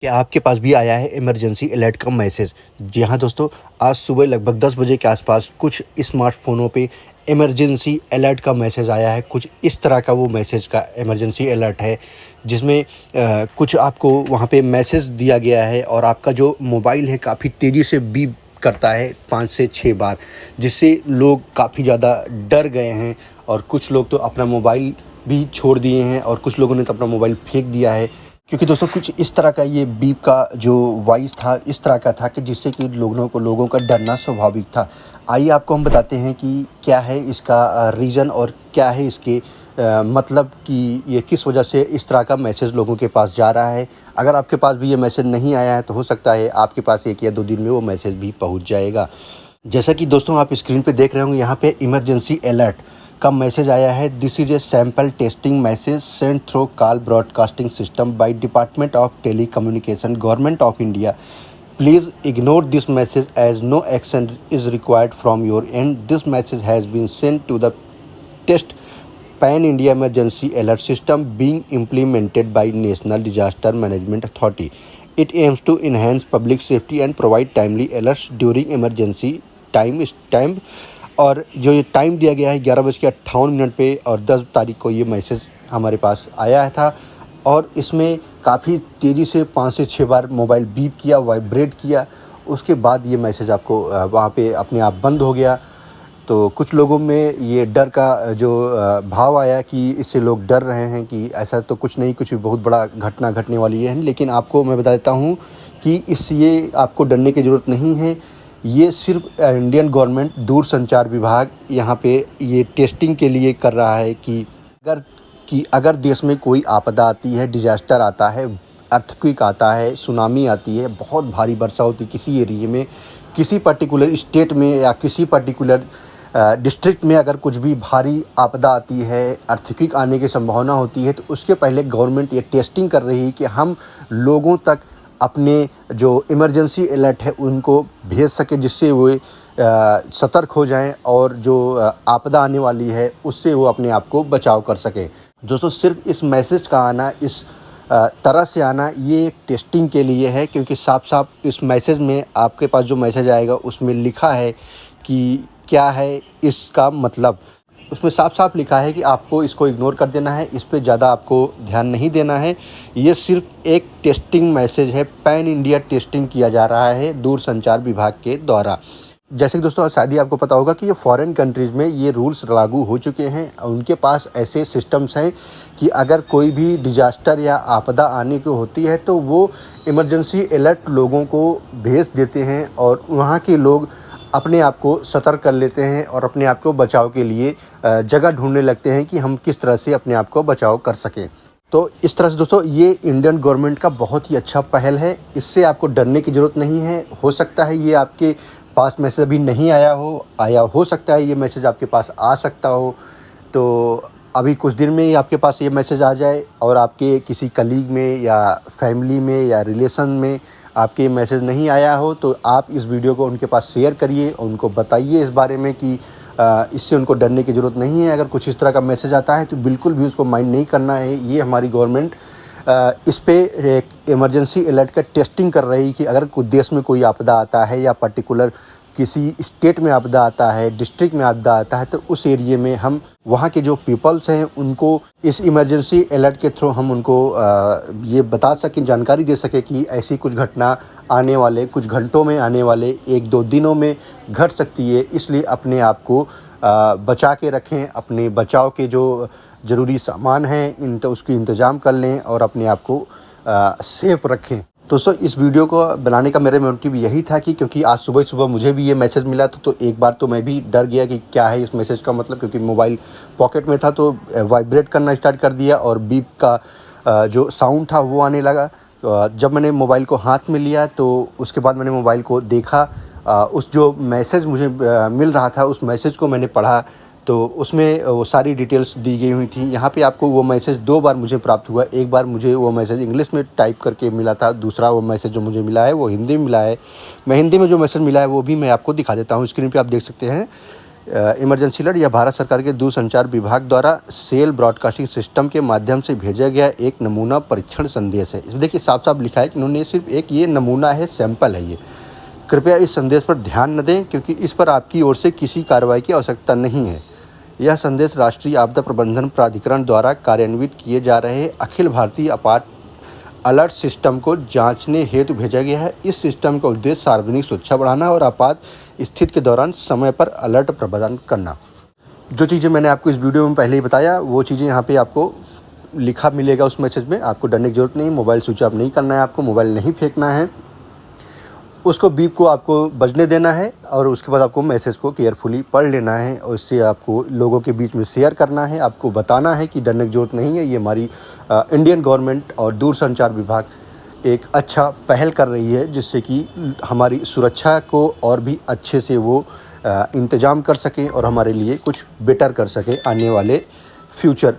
क्या आपके पास भी आया है इमरजेंसी अलर्ट का मैसेज? जी हाँ दोस्तों, आज सुबह लगभग 10 बजे के आसपास कुछ स्मार्टफ़ोनों पे इमरजेंसी अलर्ट का मैसेज आया है। कुछ इस तरह का वो मैसेज का इमरजेंसी अलर्ट है, जिसमें कुछ आपको वहाँ पे मैसेज दिया गया है और आपका जो मोबाइल है काफ़ी तेज़ी से बीप करता है 5 से 6 बार, जिससे लोग काफ़ी ज़्यादा डर गए हैं और कुछ लोग तो अपना मोबाइल भी छोड़ दिए हैं और कुछ लोगों ने तो अपना मोबाइल फेंक दिया है। क्योंकि दोस्तों कुछ इस तरह का ये बीप का जो वॉइस था, इस तरह का था कि जिससे कि लोगों का डरना स्वाभाविक था। आइए आपको हम बताते हैं कि क्या है इसका रीज़न और क्या है इसके मतलब कि ये किस वजह से इस तरह का मैसेज लोगों के पास जा रहा है। अगर आपके पास भी ये मैसेज नहीं आया है तो हो सकता है आपके पास 1 या 2 दिन में वो मैसेज भी पहुँच जाएगा। जैसा कि दोस्तों आप स्क्रीन पे देख रहे होंगे, यहाँ पे इमरजेंसी अलर्ट का मैसेज आया है। This is a sample testing message send through call broadcasting system by department of telecommunication government of India. Please ignore this message as no action is required from your end. This message has been send to the test pan India emergency alert system being implemented by National Disaster Management Authority. It aims to enhance public safety and provide timely alerts during emergency time. और जो ये time दिया गया है 11:58 पे और 10 तारीख को ये मैसेज हमारे पास आया था और इसमें काफ़ी तेज़ी से 5 से 6 बार मोबाइल बीप किया, वाइब्रेट किया। उसके बाद ये मैसेज आपको वहाँ पे अपने आप बंद हो गया। तो कुछ लोगों में ये डर का जो भाव आया कि इससे लोग डर रहे हैं कि ऐसा तो कुछ नहीं, कुछ भी बहुत बड़ा घटना घटने वाली है। लेकिन आपको मैं बता देता हूँ कि ये आपको डरने की ज़रूरत नहीं है। ये सिर्फ इंडियन गवर्नमेंट दूरसंचार विभाग यहाँ पे ये टेस्टिंग के लिए कर रहा है कि अगर देश में कोई आपदा आती है, डिजास्टर आता है, अर्थक्वेक आता है, सुनामी आती है, बहुत भारी वर्षा होती है किसी एरिया में, किसी पर्टिकुलर स्टेट में या किसी पर्टिकुलर डिस्ट्रिक्ट में, अगर कुछ भी भारी आपदा आती है, अर्थक्वेक आने की संभावना होती है, तो उसके पहले गवर्नमेंट ये टेस्टिंग कर रही है कि हम लोगों तक अपने जो इमरजेंसी अलर्ट है उनको भेज सकें, जिससे वो सतर्क हो जाएं और जो आपदा आने वाली है उससे वो अपने आप को बचाव कर सकें। दोस्तों सिर्फ इस मैसेज का आना, इस तरह से आना, ये एक टेस्टिंग के लिए है, क्योंकि साफ साफ इस मैसेज में आपके पास जो मैसेज आएगा उसमें लिखा है कि क्या है इसका मतलब। उसमें साफ साफ लिखा है कि आपको इसको इग्नोर कर देना है, इस पे ज़्यादा आपको ध्यान नहीं देना है। ये सिर्फ एक टेस्टिंग मैसेज है, पैन इंडिया टेस्टिंग किया जा रहा है दूरसंचार विभाग के द्वारा। जैसे कि दोस्तों शायद ही आपको पता होगा कि ये फॉरेन कंट्रीज़ में ये रूल्स लागू हो चुके हैं। उनके पास ऐसे सिस्टम्स हैं कि अगर कोई भी डिजास्टर या आपदा आने को होती है तो वो इमरजेंसी अलर्ट लोगों को भेज देते हैं और वहाँ के लोग अपने आप को सतर्क कर लेते हैं और अपने आप को बचाव के लिए जगह ढूंढने लगते हैं कि हम किस तरह से अपने आप को बचाव कर सकें। तो इस तरह से दोस्तों ये इंडियन गवर्नमेंट का बहुत ही अच्छा पहल है। इससे आपको डरने की ज़रूरत नहीं है। हो सकता है ये आपके पास मैसेज अभी नहीं आया हो सकता है ये मैसेज आपके पास आ सकता हो। तो अभी कुछ दिन में ही आपके पास ये मैसेज आ जाए और आपके किसी कलीग में या फैमिली में या रिलेशन में आपके मैसेज नहीं आया हो, तो आप इस वीडियो को उनके पास शेयर करिए, उनको बताइए इस बारे में कि इससे उनको डरने की ज़रूरत नहीं है। अगर कुछ इस तरह का मैसेज आता है तो बिल्कुल भी उसको माइंड नहीं करना है। ये हमारी गवर्नमेंट इस पे एक इमरजेंसी अलर्ट का टेस्टिंग कर रही कि अगर कोई देश में कोई आपदा आता है या पर्टिकुलर किसी स्टेट में आपदा आता है, डिस्ट्रिक्ट में आपदा आता है, तो उस एरिया में हम वहाँ के जो पीपल्स हैं उनको इस इमरजेंसी अलर्ट के थ्रू हम उनको ये बता सकें, जानकारी दे सकें कि ऐसी कुछ घटना आने वाले कुछ घंटों में, आने वाले 1-2 दिनों में घट सकती है। इसलिए अपने आप को बचा के रखें, अपने बचाव के जो ज़रूरी सामान हैं तो उसकी इंतज़ाम कर लें और अपने आप को सेफ़ रखें। दोस्तों इस वीडियो को बनाने का मेरा मोटिव यही था कि क्योंकि आज सुबह मुझे भी ये मैसेज मिला तो एक बार तो मैं भी डर गया कि क्या है इस मैसेज का मतलब, क्योंकि मोबाइल पॉकेट में था तो वाइब्रेट करना स्टार्ट कर दिया और बीप का जो साउंड था वो आने लगा। जब मैंने मोबाइल को हाथ में लिया तो उसके बाद मैंने मोबाइल को देखा, उस जो मैसेज मुझे मिल रहा था उस मैसेज को मैंने पढ़ा तो उसमें वो सारी डिटेल्स दी गई हुई थी। यहाँ पे आपको वो मैसेज 2 बार मुझे प्राप्त हुआ। एक बार मुझे वो मैसेज इंग्लिश में टाइप करके मिला था, दूसरा वो मैसेज जो मुझे मिला है वो हिंदी में मिला है। मैं हिंदी में जो मैसेज मिला है वो भी मैं आपको दिखा देता हूँ, स्क्रीन पे आप देख सकते हैं। इमरजेंसी अलर्ट यह भारत सरकार के दूरसंचार विभाग द्वारा सेल ब्रॉडकास्टिंग सिस्टम के माध्यम से भेजा गया एक नमूना परीक्षण संदेश है। इसमें देखिए साफ साफ लिखा है कि इन्होंने सिर्फ एक ये नमूना है, सैंपल है ये। कृपया इस संदेश पर ध्यान न दें क्योंकि इस पर आपकी ओर से किसी कार्रवाई की आवश्यकता नहीं है। यह संदेश राष्ट्रीय आपदा प्रबंधन प्राधिकरण द्वारा कार्यान्वित किए जा रहे अखिल भारतीय आपात अलर्ट सिस्टम को जांचने हेतु भेजा गया है। इस सिस्टम का उद्देश्य सार्वजनिक सुरक्षा बढ़ाना और आपात स्थिति के दौरान समय पर अलर्ट प्रदान करना। जो चीज़ें मैंने आपको इस वीडियो में पहले ही बताया वो चीज़ें यहाँ पे आपको लिखा मिलेगा उस मैसेज में। आपको डरने की ज़रूरत नहीं, मोबाइल स्विच ऑफ नहीं करना है, आपको मोबाइल नहीं फेंकना है, उसको बीप को आपको बजने देना है और उसके बाद आपको मैसेज को केयरफुली पढ़ लेना है और इससे आपको लोगों के बीच में शेयर करना है। आपको बताना है कि डरने की ज़रूरत नहीं है, ये हमारी इंडियन गवर्नमेंट और दूरसंचार विभाग एक अच्छा पहल कर रही है जिससे कि हमारी सुरक्षा को और भी अच्छे से वो इंतज़ाम कर सकें और हमारे लिए कुछ बेटर कर सकें आने वाले फ्यूचर